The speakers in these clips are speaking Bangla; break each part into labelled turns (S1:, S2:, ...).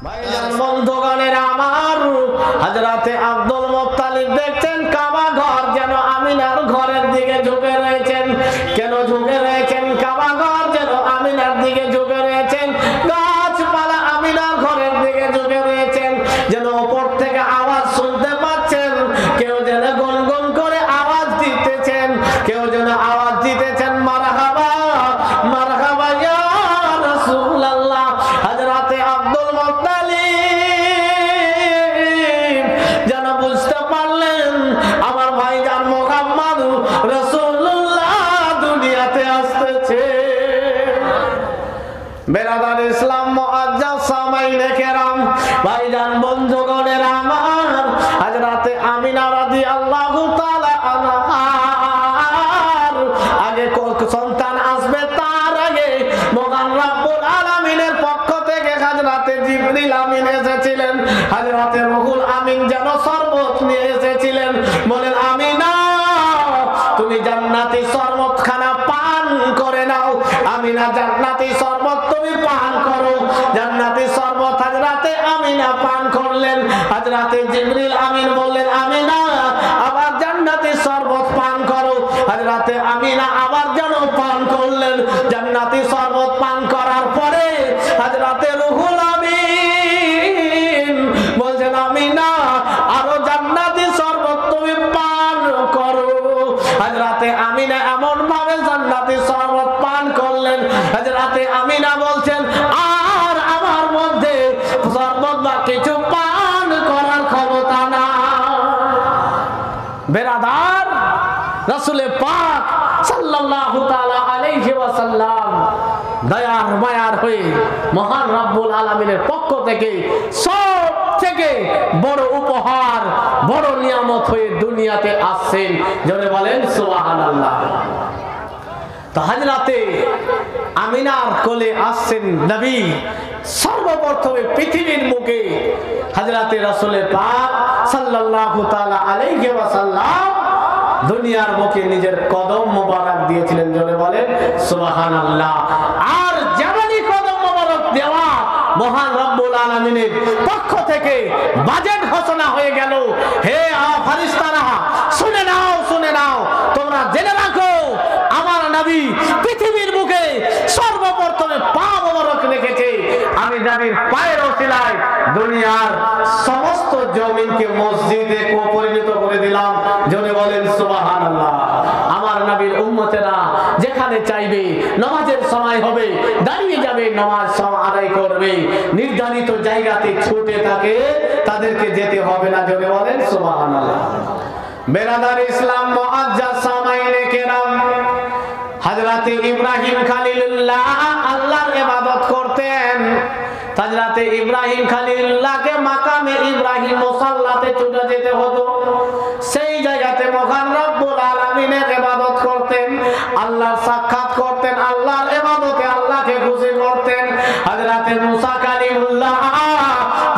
S1: ভাইজান বন্ধুগণের আমার, হযরতে আব্দুল মুত্তালিব দেখছেন কাবা ঘর যেন আমিনার ঘরের দিকে ঝুঁকে রয়েছেন। কেন ঝুঁকে রয়েছেন? কাবা ঘর যেন আমিনার দিকে ঝুঁকে রয়েছেন, গাছপালা আমিনার ঘরের দিকে ঝুঁকে রয়েছেন, যেন উপর থেকে আওয়াজ শুনতে পাচ্ছেন, কেউ যেন গুনগুন করে আওয়াজ দিতেছেন, কেউ যেন আওয়াজ দিতেছেন মারহাবা মারহাবা ইয়া রাসূলুল্লাহ। হযরতে আব্দুল মুত্তালিব যেন বুঝতে পারলেন আমার ভাইজান মুহাম্মদ রাসূলুল্লাহ দুনিয়াতে আসতেছে। বেরাদার ইসলাম মুআজ্জাজ সামাইনে কেরাম, ভাইজান বন্ধুগণের আমার, হযরতে আমিনা রাদিয়াল্লাহু তাআলা আনহার আগে সন্তান আসবে, তার আগে মহান রব্বুল আলামিনের পক্ষ থেকে হযরতে জিবরিল আমিন এসেছিলেন। হযরতে রুহুল আমিন যেন শরবত নিয়ে এসেছিলেন। বলেন আমিনা তুমি জান্নাতি শরবত খানা পান করে নাও। আমিনা জান্নাতি শরবত তুমি পান করো। জান্নাতি শরবত হযরতে আমিনা পান করলেন। হযরতে জিবরিল আমিন বললেন আমিনা আবার জান্নাতি শরবত পান করো। হযরতে আমিনা আবার যেন পান করলেন। জান্নাতি শরবত পান করার পরে হযরতে রুহুল আমিন বলছেন আমিনা আরো জান্নাতি শরবত তুমি পান করো। হযরতে আমিনা এমন ভাবে জান্নাতি শরবত পান করলেন, হযরতে আমিনা বলছেন আর আমার মধ্যে শরবত বা কিছু পান করার ক্ষমতা না। বেরাদার রাসূলে পাক সাল্লাল্লাহু তাআলা আলাইহি ওয়াসাল্লাম দয়ার মায়ার হয়ে মহান রব্বুল আলামিনের পক্ষ থেকে সব থেকে বড় উপহার, বড় নিয়ামত হয়ে দুনিয়াতে আসছেন। জোরে বলেন সুবহানাল্লাহ। তো হযরতে আমিনার কোলে আসছেন নবী। সর্বপ্রথমে পৃথিবীর বুকে হযরতে রাসূলে পাক সাল্লাল্লাহু তাআলা আলাইহি ওয়াসাল্লাম দুনিয়ার বুকে নিজের কদম মোবারক দিয়েছিলেন। জোরে বলেন সুবহানাল্লাহ। আর যেমনই কদম মোবারক দেওয়া, মহান রব্বুল আলামিনের পক্ষ থেকে বাজেট ঘোষণা হয়ে গেল। হে ফেরেশতারা শুনে নাও, শুনে নাও, তোমরা জেনে রাখো আমার নবী পৃথিবীর বুকে সর্বপ্রথমে পা মোবারক রেখেছে। আমি নবীর পায়ের ওসিলায় দুনিয়ার সমস্ত জমিনকে মসজিদে পরিণত করে দিলাম। জোরে বলেন সুবহানাল্লাহ। আমার নবীর উম্মতেরা যেখানে চাইবে নামাজের সময় হবে দাঁড়িয়ে যাবে, নামাজ আদায় করবে। নির্ধারিত জায়গাতে ছুটে থাকে, তাদেরকে যেতে হবে না। জোরে বলেন সুবহানাল্লাহ। বেরাদার ইসলাম মুআজ্জাজ সামাইনে কেরাম, হযরতে ইব্রাহিম খলিলুল্লাহ আল্লাহর ইবাদত করতেন। হযরতে ইব্রাহিম খলিলুল্লাহকে মাকামে ইব্রাহিম মুসাল্লাতে ছুটে যেতে হতো। সেই জায়গাতে মহান রব্বুল আলামিনের ইবাদত করতেন, আল্লাহর সাক্ষাৎ করতেন, আল্লাহর ইবাদতে আল্লাহকে খুশি করতেন। হযরতে মুসা কালিমুল্লাহ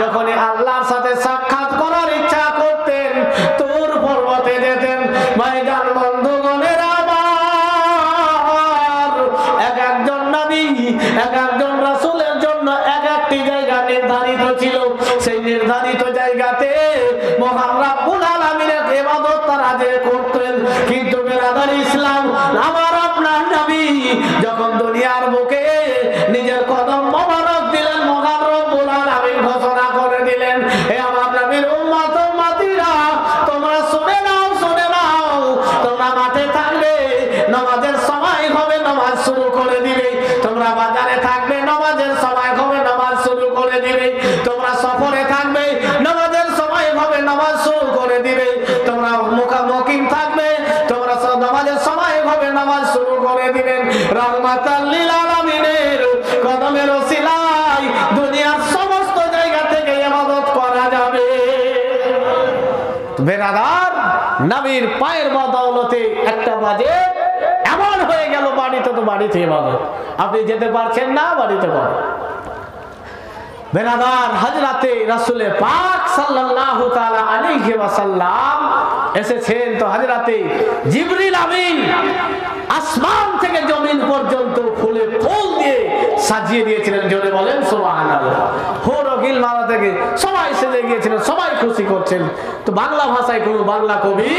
S1: যখনই আল্লাহর সাথে সাক্ষাৎ করার ইচ্ছা করতেন তুর পর্বতে যেতেন। ভাইজান বন্ধুগণের আমার, এক একজন নবী, এক একজন রাসূলের জন্য এক একটি জায়গা নির্ধারিত ছিল। সেই নির্ধারিত জায়গাতে মহান রব্বুল আলামিনের ইবাদত তারা যে করতেন। কিন্তু বেরাদার ইসলাম, আমার আপনার নবী যখন দুনিয়ার বুকে নিজের কদম মোবারক দিলেন, মহান রব্বুল আলামিন ঘোষণা করে দিলেন, হে আমার নবীর উম্মত উম্মতিরা তোমরা শুনে নাও, শুনে নাও, তোমরা মাঠে থাকবে নামাজের সময় হবে নামাজ শুরু করে দিবে। তোমরা বাজারে থাকবে নামাজের সময় হবে নামাজ শুরু করে দিবে। তোমরা সফরে থাকবে নামাজের সময় হবে নামাজ শুরু করে দিবে। তোমরা মুখামুখি থাকবে, তোমরা নামাজের সময় হবে নামাজ শুরু করে দিবেন। রাহমাতাল লিল আলামিনের কদমের ওসিলায় দুনিয়ার সমস্ত জায়গা থেকে ইবাদত করা যাবে। বেরাদার নবীর পায়ের বদৌলতে একটা বাজে এমন হয়ে গেল, বাড়িতে তো বাড়িতে ইবাদত, আপনি যেতে পারছেন না, বাড়িতে করেন। বেরাদার হযরতে রাসূলে পাক সাল্লাল্লাহু তাআলা আলাইহি ওয়াসাল্লাম এসেছেন। তো হযরতে জিবরিল আমিন আসমান থেকে জমিন পর্যন্ত ফুলে ফুল দিয়ে সাজিয়ে দিয়েছিলেন। জোরে বলেন সুবহানাল্লাহ। হুরগিল মারা থেকে সবাই সেজে গিয়েছিলেন, সবাই খুশি করছেন। তো বাংলা ভাষায় কোন বাংলা কবি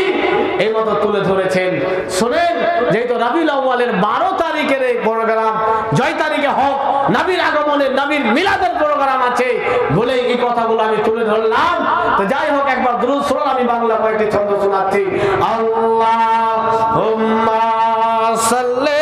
S1: এই মতো তুলে ধরেছেন। শোনেন, যেহেতু রবিউল আউয়ালের 12 তারিখের এই প্রোগ্রাম, 6 তারিখে হক নবীর আগমনের, নবীর মিলাদের প্রোগ্রাম আছে বলে এই কথাগুলো আমি তুলে ধরলাম। তো যাই হোক, একবার দুরূদ শুনুন, আমি বাংলা কয়েকটি ছন্দ শোনাচ্ছি। আল্লাহুম্মা সাল্লি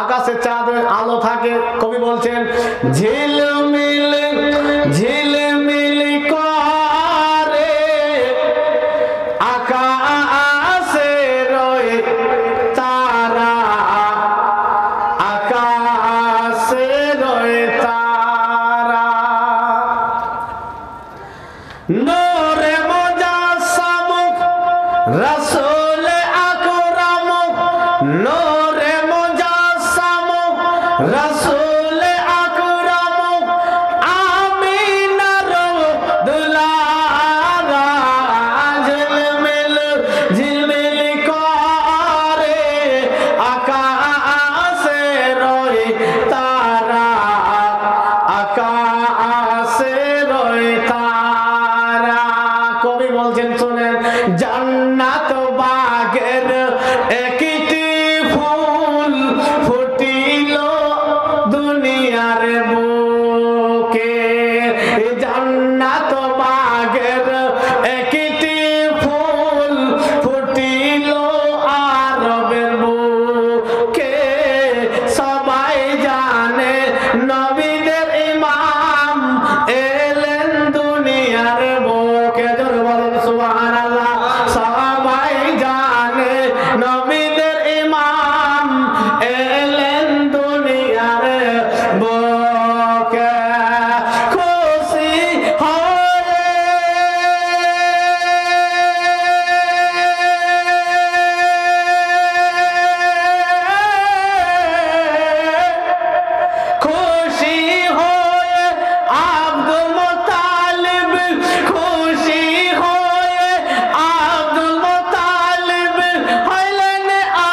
S1: আকাশে চাঁদ আলো থাকে। কবি বলছেন ঝিলমিল ঝিলমিল করে আকাশে রয়ে তারা, আকাশে রয়ে তারা। নূরে মুজাসসাম রাসূল আকরাম, নূরে মুজাসসাম রাসূল আকরাম, আমিনার দুলারা। ঝিলমিল ঝিলমিল করে আকাশে রয়ে তারা, আকাশে রয়ে তারা। কবি বলছেন, শোনেন, জান্নাত বাগের একটি ফুল ফুটিল দুনিয়ার বুকে। জান্নাত বাগের একটি ফুল ফুটিল আরবের বুকে। সবাই জানে নবীদের ইমাম এলেন দুনিয়ার বুকে। জোরে বলেন সুবহানাল্লাহ। সবাই জানে নবীদের ইমাম এলেন দুনিয়ার বুকে। খুশি হয়ে খুশি হয়ে আব্দুল মুত্তালিব, খুশি হয়ে আব্দুল মুত্তালিব হইলেন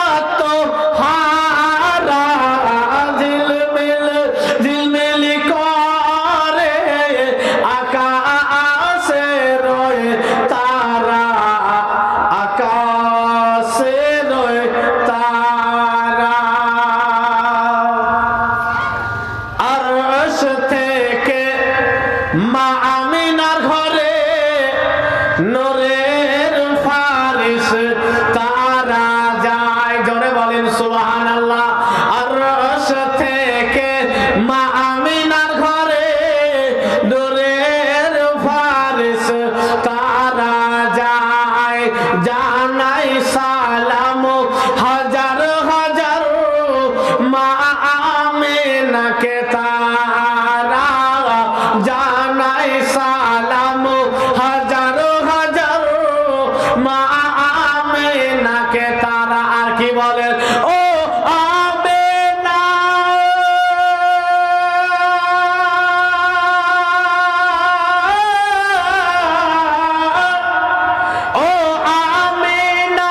S1: আত্মহারা। ঝিলমিল ঝিলমিল করে আকাশে রয়ে তারা, আকাশে রয়ে তারা। আরশ থেকে মা আমিনার ঘরে নূরের ফারিস তারা যায়। জোরে বলেন সুবহানাল্লাহ। আরশ থেকে মা আমিনার ঘরে নূরের ফারিস তারা যায়। জানাই সালাম হাজার হাজার মা আমিনাকে তারা। জানাই সালাম হাজার হাজার মা আমিনাকে তারা। আর কি বলেন, ও আমিনা ও আমিনা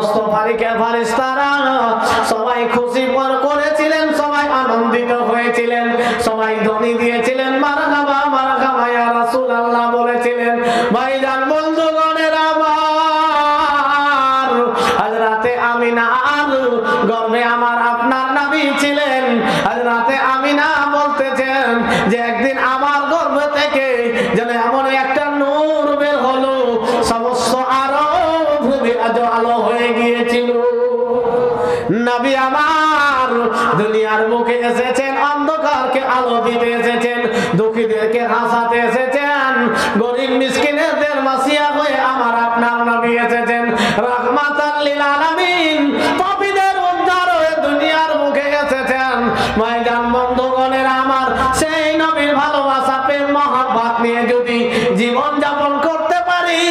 S1: সমস্ত ফারিস্তারা সবাই খুশি করেছিলেন, সবাই আনন্দিত হয়েছিলেন, সবাই ধ্বনি দিয়েছিলেন মারহাবা মারহাবা ইয়া রাসূলুল্লাহ বলেছিলেন। ভাইজান বন্ধুগণের আমার, হযরতে আমিনার গর্ভে আমার আপনার নবী ছিলেন। হযরতে আমিনা বলতেছেন যে একদিন আমার গর্ভ থেকে যেন এমন একটা নূর বের হলো, সমস্ত আরব আলো হয়ে গিয়েছিল। নবী আমার দুনিয়ার মুখে এসেছেন, অন্ধকারকে আলো দিতে এসেছেন, দুঃখীদেরকে হাসাতে এসেছেন, গরিব মিসকিনদের মাসিয়া হয়ে আমার আপনার নবী এসেছেন। রাহমাতাল লিল আলামিন, পাপীদের উদ্ধার হয়ে দুনিয়ার মুখে এসেছেন। ভাইজান বন্ধুগণের আমার, সেই নবীর ভালোবাসা প্রেম মহব্বত নিয়ে যদি জীবন যাপন করতে পারি,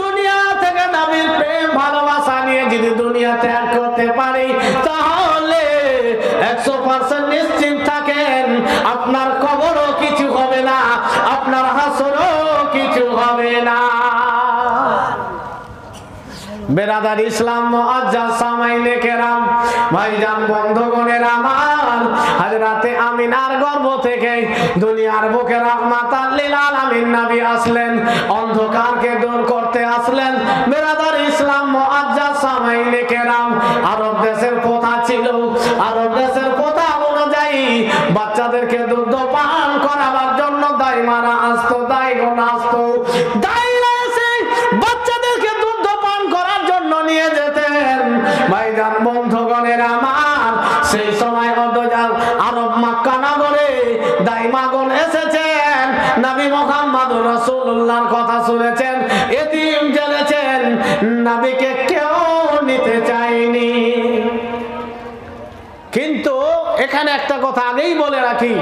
S1: দুনিয়া থেকে নবীর প্রেম ভালোবাসা নিয়ে যদি দুনিয়া ত্যাগ করতে পারি, তাহলে 100% নিশ্চিত থাকেন আপনার কবরও কিছু হবে না, আপনার হাসরও কিছু হবে না। বেরাদার ইসলাম মুআজ্জাজ সামাইনে কেরাম, ভাইজান বন্ধুগণের আমার, হযরতে আমিনার গর্ভ থেকে দুনিয়ার বুকে রাহমাতাল লিল আলামিন নবী আসলেন, অন্ধকারকে দূর করতে আসলেন। বেরাদার ইসলাম মুআজ্জাজ সামাইনে কেরাম, আরব দেশের প্রথা ছিল, আরব দেশের প্রথা অনুযায়ী বাচ্চাদেরকে দুধ পান করাবার জন্য দাইমারা আসতো, দাইগণ আসতো, দাইরা এসে বাচ্চাদেরকে দুধ পান করার জন্য নিয়ে যেতেন। ভাইজান বন্ধুগণের আমার, সেই সময় আরব মক্কা নগরে দাইমাগণ এসেছেন, নবী মুহাম্মদুর রাসূলুল্লাহর কথা শুনেছেন, এতিম জেনেছেন, নবীকে কেউ নিতে চায়নি। কিন্তু এখানে একটা কথা আগেই বলে রাখি,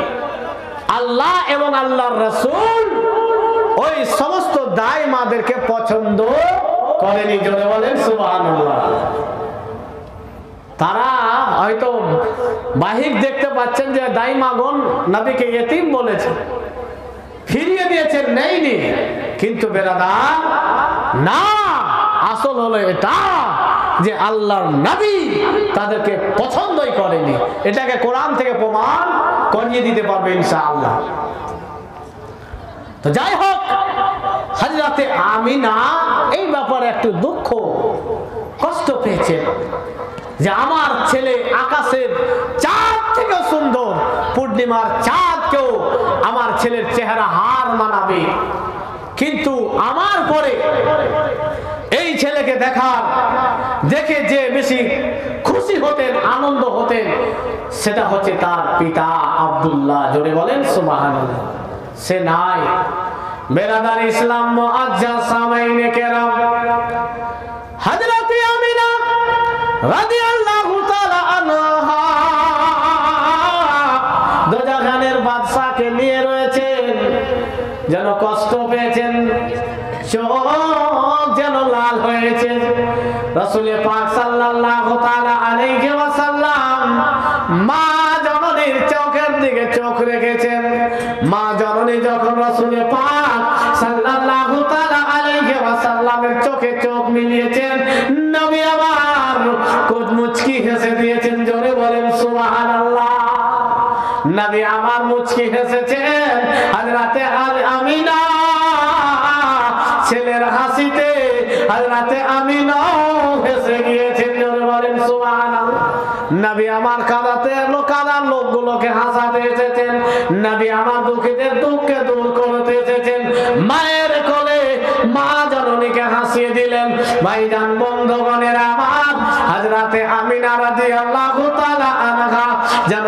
S1: আল্লাহ এবং আল্লাহর রাসূল ওই সমস্ত দাইমাদেরকে পছন্দ করেনি। জোরে বলেন সুবহানাল্লাহ। তারা হয়তো বাহিক দেখতে পাচ্ছেন যে দাইমাগণ নবীকে ইতিম বলেছে, ফিরিয়ে দিয়েছেন, নেইনি, কিন্তু বেরাদার না, আসল হলো এটা যে আল্লাহর নবী তাদেরকে পছন্দই করেনি। এটাকে কোরআন থেকে প্রমাণ করিয়ে দিতে পারবে ইনশাআল্লাহ। তো যাই হোক, হযরতে আমিনা এই ব্যাপারে একটু দুঃখ কষ্ট পেয়েছেন যে আমার ছেলে আকাশের চাঁদ থেকে সুন্দর, পূর্ণিমার চাঁদকেও আমার ছেলের চেহারা হার মানাবে, কিন্তু আমার পরে এই ছেলেকে দেখে যে বেশি খুশি হতেন, আনন্দ হতেন, সেটা হচ্ছে তার পিতা আব্দুল্লাহ। জোরে বলেন সুবহানাল্লাহ। সে নাই। বেরাদার ইসলাম মুআজ্জাজ সামাইনে কেরাম, হযরতে আমিনা রাদিয়াল্লাহু তাআলা আনহা দোজাখানের বাদশাকে নিয়ে রয়েছেন, যেন কষ্ট পেয়েছেন, চোখ যেন লাল হয়েছে। রাসূল পাক সাল্লাল্লাহু তাআলা আলাইহি ওয়াসাল্লাম মা জননীর চোখের দিকে চোখ রেখেছেন। মা জননী যখন রাসূল পাক সাল্লাল্লাহু তাআলা আলাইহি ওয়াসাল্লামের চোখে চোখ মিলিয়েছেন, নবী আমার কোট মুচকি হেসে দিয়েছেন। জোরে বলেন সুবহানাল্লাহ। নবী আমার মুচকি হেসেছেন। হযরতে আমিনা ছেলের হাসিতে হযরতে আমিনা হেসে গিয়েছেন। জোরে বলেন সুবহানাল্লাহ। নবী আমার কাঁদার লোকগুলোকে হাসাতে এসেছেন। নবী আমার দুঃখীদের দুঃখকে দূর করতে এসেছেন। মায়ের কোলে মা জননীকে হাসিয়ে দিলেন। ভাইজান বন্ধুগণের আমার, হযরতে আমিনা রাদিয়াল্লাহু তাআলা আনহা যেন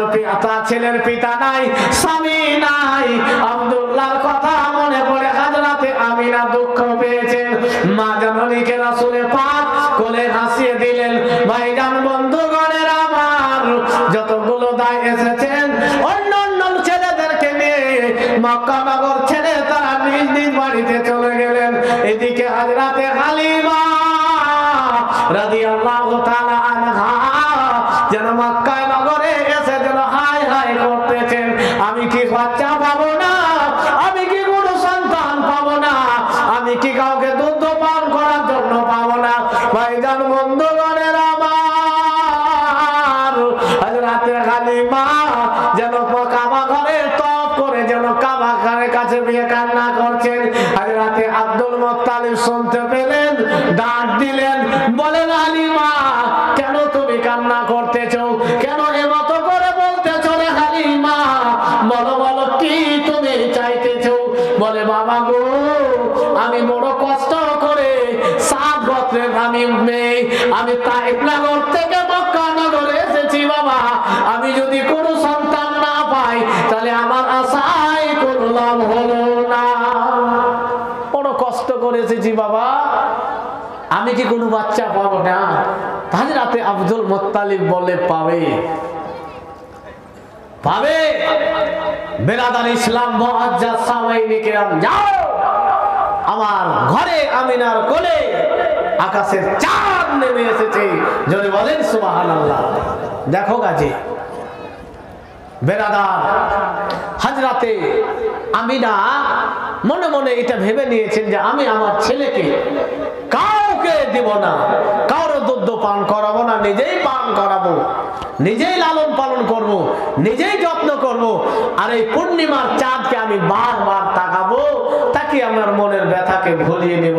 S1: ছেলের পিতা নাই, স্বামী নাই, আব্দুল্লাহর কথা মনে পড়ে হযরতে আমিনা দুঃখ পেয়েছেন। মা জননীকে রাসূল পাক কোলে হাসিয়ে দিলেন। ভাইজান বন্ধুগণের আমার, যতগুলো দায় এসেছেন অন্য ছেলেদেরকে নিয়ে মক্কা নগর ছেড়ে তারা নিজ নিজ বাড়িতে চলে গেলেন। এদিকে হযরতে হালিমা রাদিয়াল্লাহু তাআলা আনহা যেন মক্কা নগরে এসে যেন হায় হায় করতেছেন, আমি কি বাচ্চা পাবো না, আমি কি কোনো সন্তান পাবো না, আমি কি কাউকে দুধ পান করার জন্য পাবো না। ভাইজান বন্ধুগণ শুনতে পেলেন, ডাক দিলেন, বলেন হালিমা কেন তুমি কান্না করতেছো, কেন এমতো করে বলতেছো রে হালিমা, বলো বলো কি তুমি চাইতেছো। বলে বাবা গো আমি বড় কষ্ট করে সাত গোত্রের আমি মেয়ে, আমি তাইফ নগর থেকে মক্কা নগরে এসেছি বাবা, আমি যদি কোনো সন্তান না পাই তাহলে আমার আশায় কোনো লাভ হলো না, বড় কষ্ট করে এসেছি বাবা, আমি কি কোনো বাচ্চা পাবো না। হযরতে আব্দুল মুত্তালিব বলে পাবে পাবে। বেরাদার ইসলাম মুআজ্জাজ সামাইনি কিরাম, যাও আমার ঘরে আমিনার কোলে আকাশের চাঁদ নেমে এসেছে, জোরে বলেন সুবহানাল্লাহ। দেখো গাজী বেরাদার, হযরতে আমিনা মনে মনে এটা ভেবে নিয়েছেন যে আমি আমার ছেলেকে কাউকে দেব না, কারো দুধ পান করাবো না, নিজেই পান করাবো, নিজেই লালন পালন করব, নিজেই যত্ন করব, আর এই পূর্ণিমার চাঁদকে আমি বারবার তাকাবো, তাকে আমার মনের ব্যথাকে ভুলিয়ে নেব,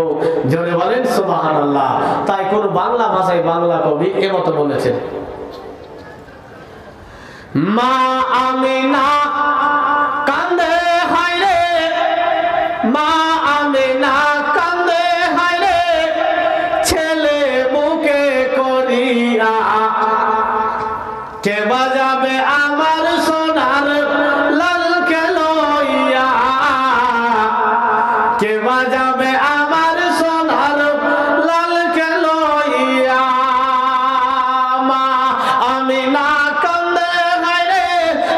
S1: জোরে বলেন সুবহানাল্লাহ। তাই কোন বাংলা ভাষায় বাংলা কবি এমতো বলেছেন, মা আমিনা কান্দে হায়রে, মা আমিনা কান্দে হায়রে, ছেলে বুকে করিয়া, কে বাজাবে আমার সোনার লালকে লইয়া, কে বাজাবে আমার সোনার লালকে লইয়া, মা আমিনা কান্দে হায়রে,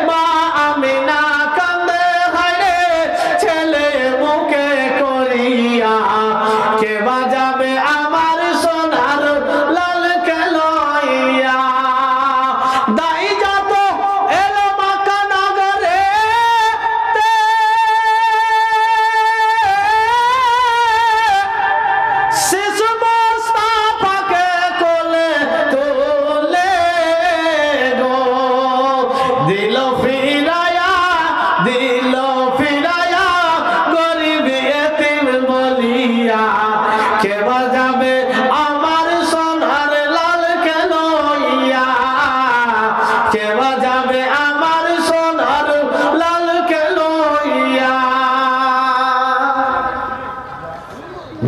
S1: মা আমিনা কান্দে হায়রে, ছেলে মুখে করিয়া, কে বাজাবে আমার সোনার লালকে লইয়া, দাই যত এলো মক্কা নগরে, শিশু মুস্তাফাকে কোলে তুলে গো, দিল ফিরায়া, দিল ফিরায়া, গরিব এতিম বলিয়া, কে বাজাবে আমার সোনার লালকে লইয়া, কে বাজাবে আমার সোনার লালকে লইয়া,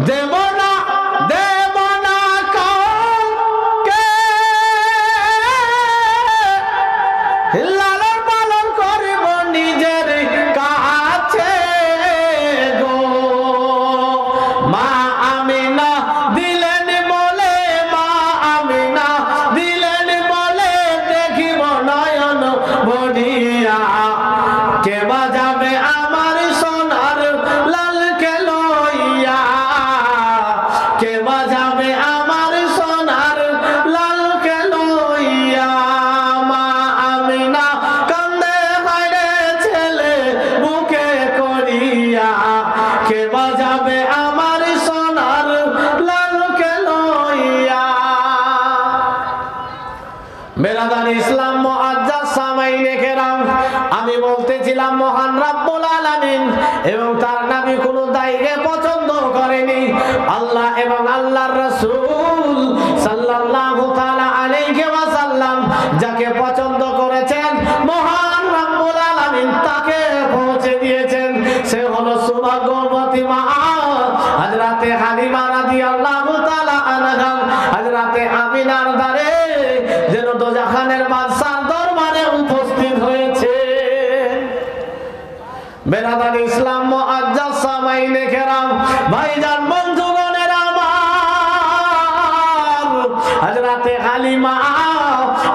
S1: দেব না দেব না কাউকে, লালন পালন করিব নিজের কাছে গো, মা আমিনা দিলেন বলে, মা আমিনা দিলেন বলে, দেখিব নয়ন ভরিয়া, কে বাজাবে আমার সোনার লালকে লইয়া, কে বাজাবে আমার সোনার লালকে লইয়া, মা আমিনা কান্দে হায়রে, ছেলে বুকে করিয়া, কে বাজাবে আমার সোনার লালকে লইয়া। বেরাদার ইসলাম মুআজ্জাজ সামাইনে কেরাম, আমি বলতেছিলাম মহান রব্বুল আলামিন এবং তার নবী কোন দায়ীকে পছন্দ করেনি, আল্লাহ এবং আল্লাহর রাসূল সাল্লাল্লাহু তাআলা আলাইহি ওয়াসাল্লাম যাকে পছন্দ করেছেন মহান রব্বুল আলামিন তাকে পৌঁছে দিয়েছেন, সে হলো সৌভাগ্যবতী মা হযরতে হালিমা রাদিয়াল্লাহু তাআলা আনহা, হযরতে আমিনার দ্বারে যেন দোজাখানের বাদশার দরবারে উপস্থিত হয়েছে। বেরাদার ইসলাম মুআজ্জাজ সামাইনে কেরাম, ভাইজান বন্ধুগণের আমার, হযরতে হালিমা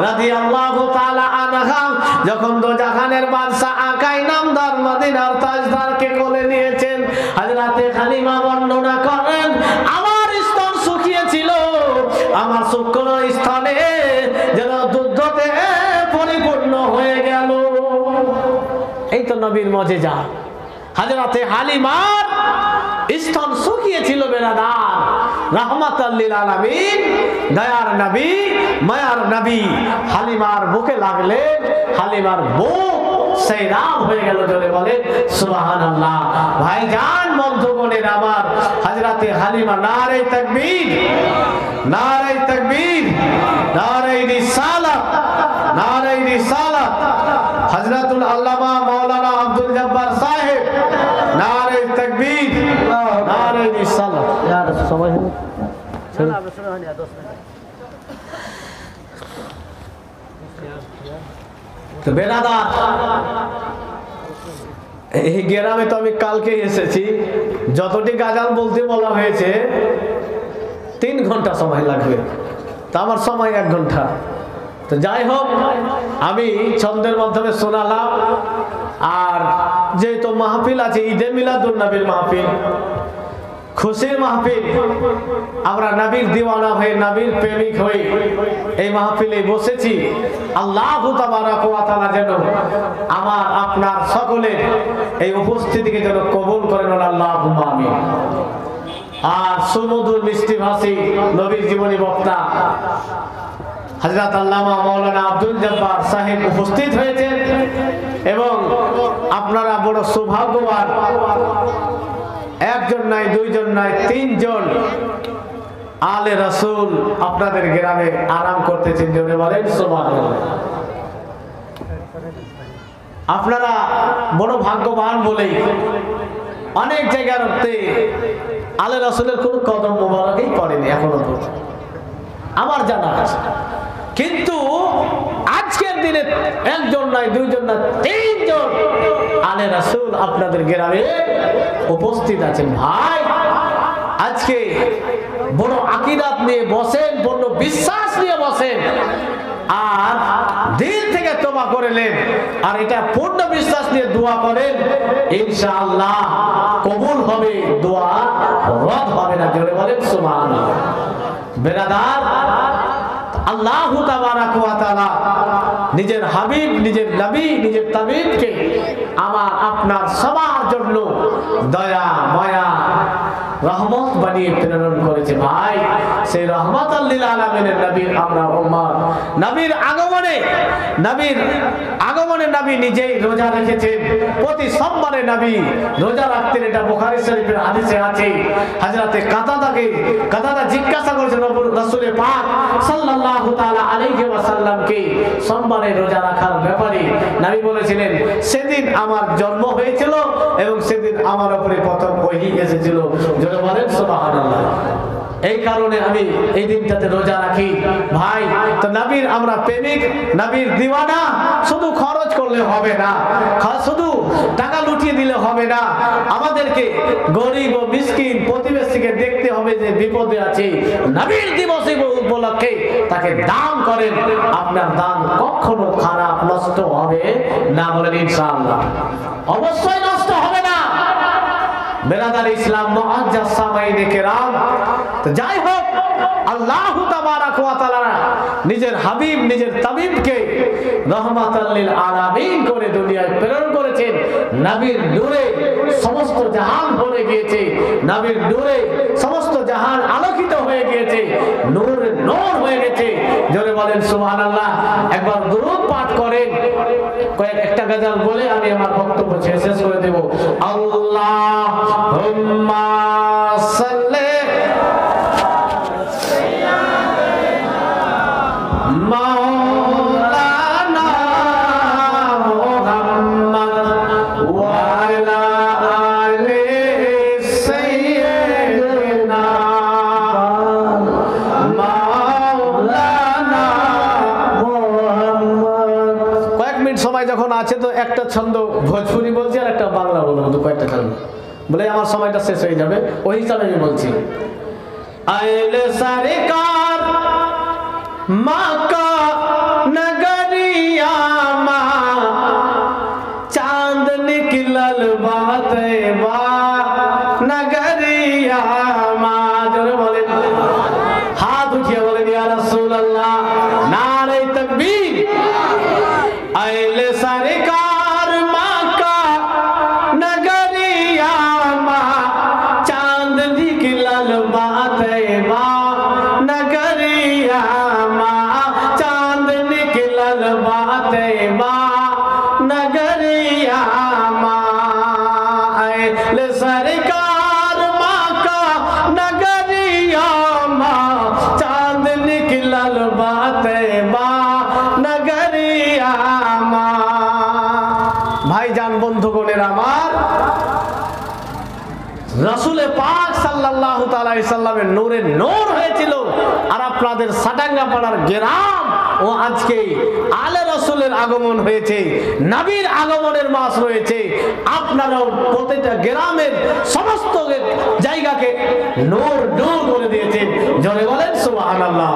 S1: রাদিয়াল্লাহু তাআলা আনহা যখন দোজাখানের বাদশা আকাই নামদার মদিনার তাজদারকে কোলে নিয়েছেন, হযরতে হালিমা বর্ণনা করেন আমার স্তন শুকিয়েছিল, আমার শুকনো স্থানে যেন দুধতে পরিপূর্ণ হয়ে গেল। এই তো নবীর মুজিজা, হযরতে হালিমার স্তন শুকিয়েছিল বেরাদার, রাহমাতাল লিল আলামিন, দয়ার নবী, মায়ার নবী হালিমার বুকে লাগলেন, হালিমার বুক সৈরাম হয়ে গেল। জোরে বলেন সুবহানাল্লাহ। ভাইজান বন্ধুগণের আমার, হযরতে হালিমা নারে তাকবীর, নারে তাকবীর, নারে রিসালাত, নারে রিসালাত। হযরতুল আল্লামা মাওলানা আব্দুল জব্বার সাহেব, নারে তাকবীর, নারে রিসালাত। यार সময় হলো, চলো আমরা শুরু হয়নি 10 মিনিট। তো বেরাদার, এই গ্রামে তো আমি কালকে এসেছি, যতটি গাজাল বলতে বলা হয়েছে 3 ঘন্টা সময় লাগবে, তা আমার সময় 1 ঘন্টা। তো যাই হোক, আমি ছন্দের মাধ্যমে শোনালাম। আর যেহেতু মাহফিল আছে, ঈদে মিলাদুন নবীর মাহফিল, খুশির মাহফিল, আমরা নবীর দিওয়ানা হয়ে, নবীর প্রেমিক হয়ে এই মাহফিলে বসেছি। আল্লাহু তাবারাক ওয়া তাআলা যেন আমার আপনার সকলের এই উপস্থিতিকে যেন কবুল করেন, আল্লাহুম্মা আমিন। আর সুমধুর মিষ্টি ভাষী নবীর জীবনী বক্তা হযরত আল্লামা মাওলানা আব্দুল জব্বার সাহেব উপস্থিত হয়েছেন, এবং আপনারা বড় সৌভাগ্যবান, একজন নাই, দুইজন নাই, 3 জন আলে রাসূল আপনাদের গ্রামে আরাম করতেছেন। জোরে বলেন সুবহানাল্লাহ। আপনারা বড় ভাগ্যবান বলেই অনেক জায়গাতে আলে রাসূলের কোনো কদম মোবারকই পড়েনি এখনো পর্যন্ত, আমার জানা আছে। কিন্তু আজকের দিনে একজন নাই, দুইজন না, 3 জন আলে রাসূল আপনাদের গ্রামে উপস্থিত আছেন। ভাই, আজকে বড় আকীদাত নিয়ে বসেন, বড় বিশ্বাস নিয়ে বসেন, আর দিল থেকে তওবা করলেন, আর এটা পূর্ণ বিশ্বাস নিয়ে দোয়া করেন, ইনশাআল্লাহ কবুল হবে, দোয়া রদ হবে না। জোরে বলেন সুবহানাল্লাহ। বেরাদার, আল্লাহু তাবারাক ওয়া তাআলা নিজের হাবিব, নিজের নবী, নিজের তাবিবকে আমার আপনার সবার জন্য দয়া, মায়া, রহমত বানিয়ে প্রেরণ করেছে। ভাই, সেই রহমাতাল লিল আলামিনের নবীর আমরা উম্মত। নবীর আগমনে নবী নিজেই রোজা রেখেছেন। প্রতি সোমবারে নবী রোজা রাখতেন, এটা বুখারী শরীফের হাদিসে আছে। হযরতে কাতাদা জিজ্ঞাসা করেছেন রাসূল পাক সাল্লাল্লাহু তাআলা আলাইহি ওয়াসাল্লামকে সোমবারে রোজা রাখার ব্যাপারে। নবী বলেছিলেন, সেদিন আমার জন্ম হয়েছিল এবং সেদিন আমার উপরে প্রথম ওহী এসেছিল। জোরে বলেন সুবহানাল্লাহ। এই কারণে আমি এই দিনটাতে রোজা রাখি। ভাই, তো নবীর আমরা প্রেমিক, নবীর দিওয়ানা। শুধু খরচ করলে হবে না, শুধু টাকা লুটিয়ে দিলে হবে না, আমাদেরকে গরিব ও মিসকিন প্রতিবেশীকে দেখতে হবে যে বিপদে আছে। নবীর দিবস উপলক্ষে তাকে দান করেন, আপনার দান কখনো খারাপ, নষ্ট হবে না। বলেন ইনশাআল্লাহ, অবশ্যই নষ্ট হবে না। বেরাদার ইসলাম, মুআজ্জাজ সামাইনে কেরাম, তো যাই হোক, আল্লাহু তাবারাক ওয়া তাআলা নিজের হাবিব, নিজের তাবিবকে রহমাতাল লিল আলামিন করে দুনিয়ায় প্রেরণ করেছেন। নবীর নূরে সমস্ত জাহান ভরে গিয়েছে, নবীর নূরে সমস্ত জাহান আলোকিত হয়ে গিয়েছে, নূর নূর হয়ে গেছে। জোরে বলেন সুবহানাল্লাহ। একবার দুরূদ পাঠ করেন, একটা গজল বলে আমি আমার বক্তব্য শেষ করে দেব। আল্লাহুম্মা সাল্লি মাওলানা মুহাম্মদ ওয়া আলা আলি সাইয়্যিদিনা মাওলানা মুহাম্মদ। কয়েক মিনিট সময় যখন আছে, তো একটা ছন্দ ভোজপুরি বলছি আর একটা বাংলা বলবো, কয়েকটা ছন্দ বলে আমার সময়টা শেষ হয়ে যাবে, ওই হিসাবে আমি বলছি। আইলে সরকার मक्का नगरिया मा चांद निकलल बाते बा नगरिया मा। जोरे बोले, हाथ उठिए, बोले या रसूल अल्लाह, नारे तकबीर। आइले सरकार मक्का नगरिया मा चांद निकलल बाते बा नगरिया बाते बा नगर বেবা নগরিয়া মা। ভাইজান বন্ধুগণের আমার, রাসূল পাক সাল্লাল্লাহু তাআলা আলাইহি সাল্লামের নূরের নূর হয়েছিল। আর আপনাদের সাটাঙ্গাপাড়ার গ্রাম ও আজকে আলে রাসূলের আগমন হয়েছে, নবীর আগমনের মাস রয়েছে। আপনারাও প্রত্যেকটা গ্রামের সমস্ত জায়গাকে নূর নূর করে দিয়েছেন। জোরে বলেন সুবহানাল্লাহ।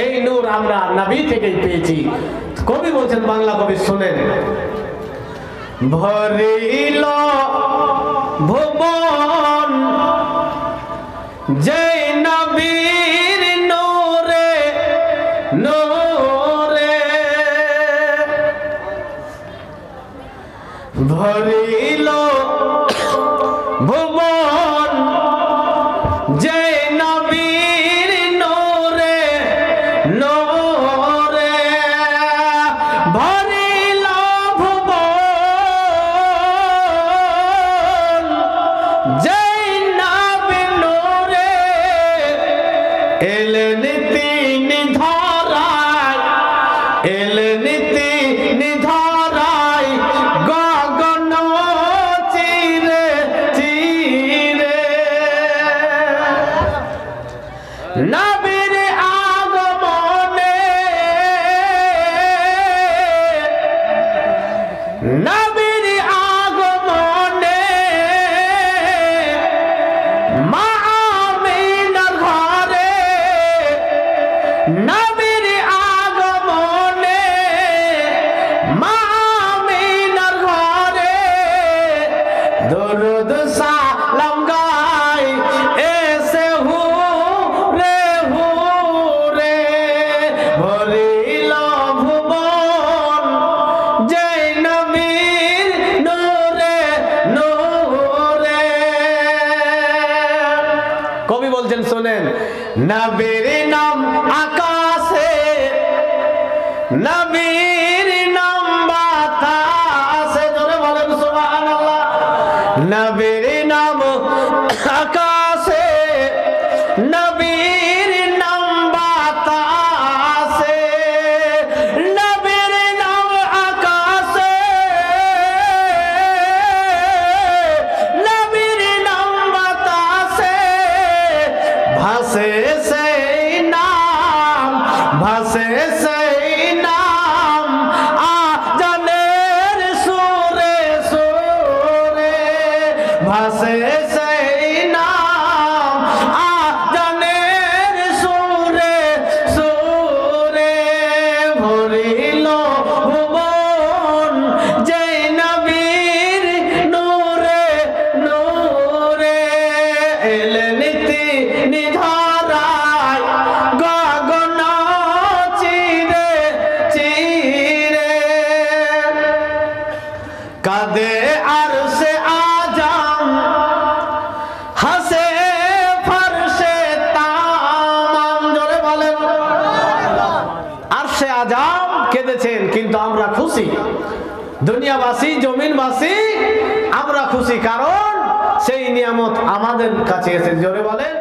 S1: এই নূর আমরা নবী থেকেই পেয়েছি। কবি বলছেন, বাংলা কবি শুনেন, ভরিল ভুবন যে নবীর নূরে নূরে, ভরিল ভুবন যে নবীর নূরে নূরে, ভরিল ভুবন যে নবীর নূরে, এলেন তিনি ধরায়, এলেন তিনি ধরায় গগন চিরে চিরে। নবীর আগমনে, নবীর আগমনে মা আমিনার ঘরে, নবীর আগমনে মা আমিনার ঘরে দরুদ সালাম গায় এসে হুরে হুরে, ভরিল ভুবন যে নবীর নূরে নূরে। কবি বলছেন শোনেন, নবীর নাম আকাশে, নবীর নাম বাতাসে। জোরে বলেন সুবহানাল্লাহ। নবীর নাম আকাশে, নবীর নাম বাতাসে, নবীর নাম আকাশে, নবীর নাম বাতাসে, ভাসে সেই নাম, ভাসে সেই নাম আজানের সুরে সুরে, ভাসে সেই নাম আজানের সুরে সুরে, ভরিল ভুবন যে নবীর নূরে নূরে, এলেন তিনি ধরায় গগন চিরে চিরে। কাঁদে আরশে আজম, হাসে ফরশে তামাম। জোরে বলেন। আরশে আজম কেঁদেছেন, কিন্তু আমরা খুশি। দুনিয়াবাসী জমিনবাসী আমরা খুশি, কারণ সেই নিয়ামত আমাদের কাছে এসে। জোরে বলেন।